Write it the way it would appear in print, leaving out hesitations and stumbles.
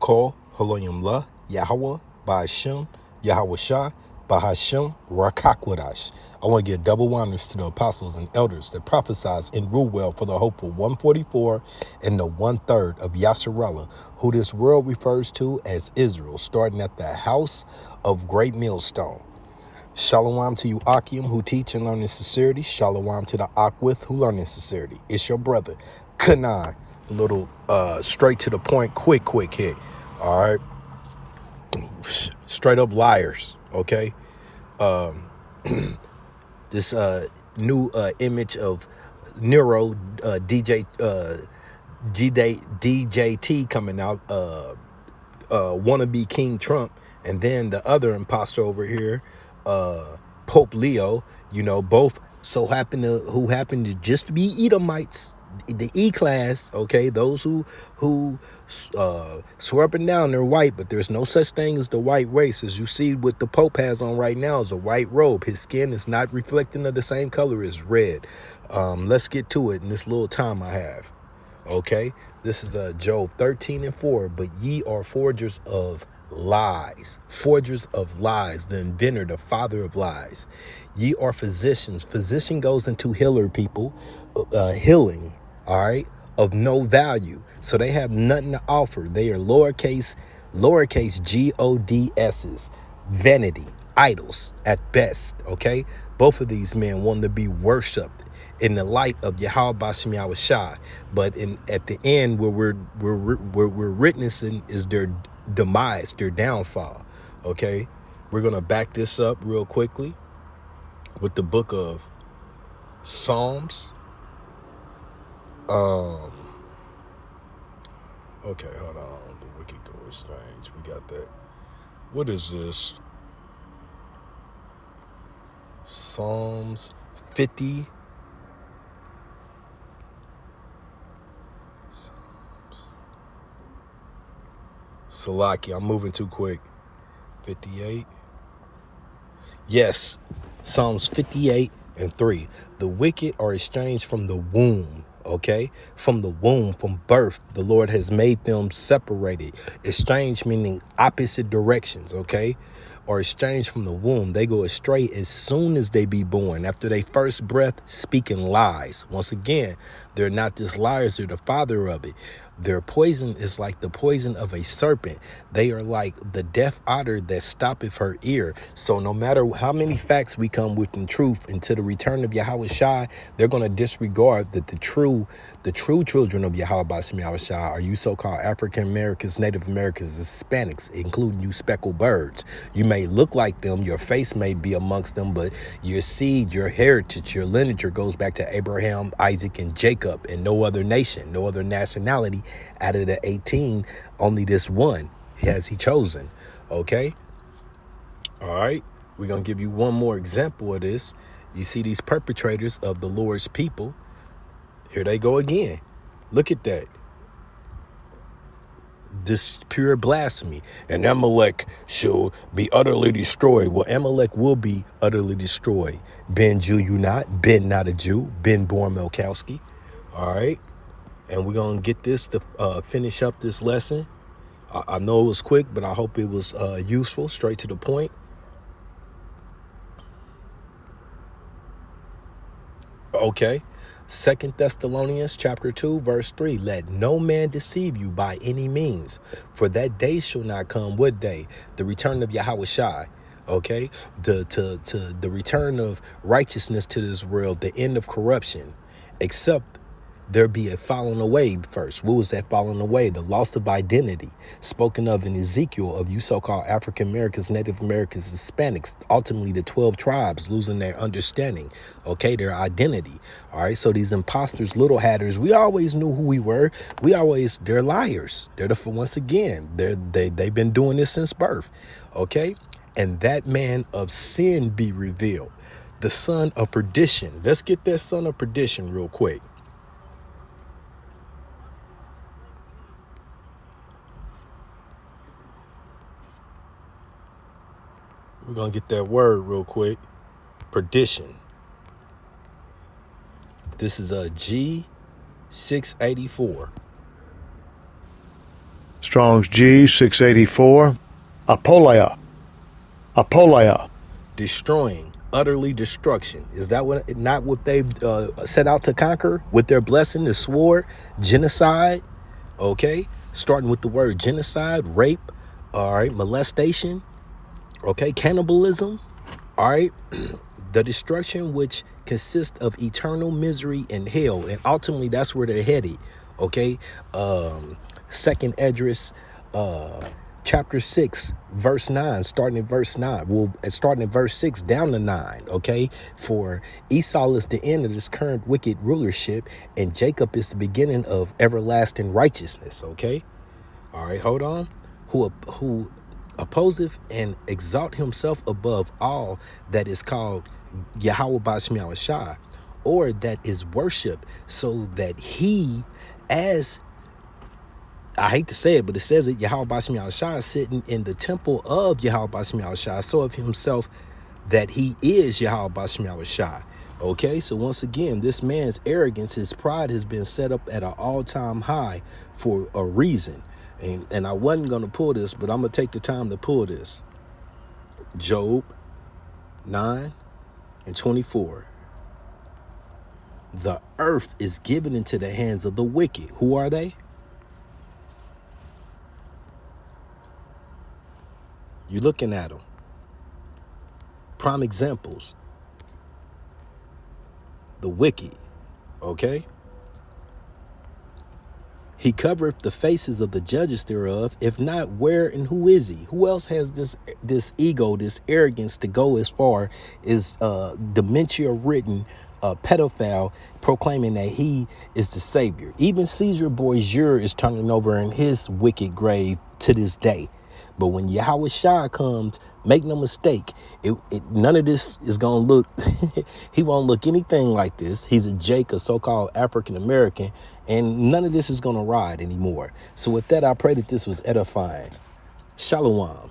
Call Haloyim La, Yahweh, Ba'ashem, Yahweh Shah, Bahashem, Rakakwadash. I want to give double honors to the apostles and elders that prophesied and rule well for the hopeful 144 and the 1/3 of Yasharallah, who this world refers to as Israel, starting at the house of Great Millstone. Shalom to you, Akim, who teach and learn in sincerity. Shalom to the Akwith, who learn in sincerity. It's your brother, Kanan. A little straight to the point, quick hit. All right. Straight up liars. Okay. This new image of Nero DJT coming out, wannabe King Trump, and then the other imposter over here, Pope Leo, both who happen to just be Edomites, the E-class, okay, those who swear up and down they're white, but there's no such thing as the white race. As you see what the Pope has on right now is a white robe. His skin is not reflecting of the same color as red. Let's get to it in this little time I have. Okay, this is Job 13:4. But ye are forgers of lies, the inventor, the father of lies. Ye are physicians. Physician goes into healer, people, healing, all right, of no value. So they have nothing to offer. They are lowercase gods's, vanity, idols at best. Okay, both of these men want to be worshipped in the light of Yahweh Bashem Yahweh Shah, but at the end, where we're witnessing is their demise, their downfall. Okay, we're gonna back this up real quickly with the book of Psalms. Okay, hold on. The wicked go strange. We got that. What is this? Psalms 50. Salaki, I'm moving too quick. 58. Yes, Psalms 58:3. The wicked are estranged from the womb. Okay, from the womb, from birth, the Lord has made them separated. Estranged meaning opposite directions. Okay, or estranged from the womb. They go astray as soon as they be born. After they first breath, speaking lies. Once again, they're not just liars, they're the father of it. Their poison is like the poison of a serpent. They are like the deaf otter that stoppeth her ear. So no matter how many facts we come with in truth, until the return of Yahweh Shai, they're going to disregard that the true children of Yahweh Bashem Yahweh Shai are you so-called African Americans, Native Americans, Hispanics, including you speckled birds. You may look like them, your face may be amongst them, but your seed, your heritage, your lineage goes back to Abraham, Isaac, and Jacob, and no other nation, no other nationality. Out of the 18, only this one has he chosen. Okay. All right. We're going to give you one more example of this. You see these perpetrators of the Lord's people. Here they go again. Look at that. This pure blasphemy. And Amalek shall be utterly destroyed. Well, Amalek will be utterly destroyed. Ben Jew, you not. Ben not a Jew. Ben born Melkowski. All right. And we're going to get this to finish up this lesson. I know it was quick, but I hope it was useful, straight to the point. Okay. 2 Thessalonians chapter 2, verse 3. Let no man deceive you by any means, for that day shall not come. What day? The return of Yahweh Shai. Okay. The return of righteousness to this world, the end of corruption, except there be a falling away first. What was that falling away? The loss of identity spoken of in Ezekiel of you so-called African Americans, Native Americans, Hispanics, ultimately the 12 tribes losing their understanding, okay, their identity. All right, so these imposters, little hatters, we always knew who we were. They're liars. Once again, they've been doing this since birth, okay? And that man of sin be revealed, the son of perdition. Let's get that son of perdition real quick. We're going to get that word real quick. Perdition. This is a G684. Strong's G 684. Apoleia. Apoleia. Destroying, utterly destruction. Is that not what they set out to conquer with their blessing, the sword, genocide? Okay, starting with the word genocide, rape, all right, molestation, okay, cannibalism, all right, the destruction which consists of eternal misery and hell, and ultimately that's where they're headed. Okay, second Esdras, chapter 6 verse 9, starting at verse 9, well, starting at verse 6 down to 9. Okay, for Esau is the end of this current wicked rulership, and Jacob is the beginning of everlasting righteousness. Okay, all right, hold on. Who opposeth and exalt himself above all that is called Yahweh Bashmi Shai, or that is worship, so that he, as I hate to say it, but it says it, Yahweh Bashmi Shai, sitting in the temple of Yahweh Bashmi Shai, so of himself that he is Yahweh Bashmi Shai. Okay, so once again, this man's arrogance, his pride has been set up at an all-time high for a reason. And I wasn't going to pull this, but I'm going to take the time to pull this. Job 9 and 24. The earth is given into the hands of the wicked. Who are they? You're looking at them. Prime examples. The wicked. Okay? He covereth the faces of the judges thereof. If not, where and who is he? Who else has this ego, this arrogance to go as far as dementia-ridden pedophile proclaiming that he is the savior? Even Caesar Borgia is turning over in his wicked grave to this day. But when Yahweh Shai comes, make no mistake, none of this is going to look, he won't look anything like this. He's a Jake, a so-called African-American, and none of this is going to ride anymore. So with that, I pray that this was edifying. Shalom.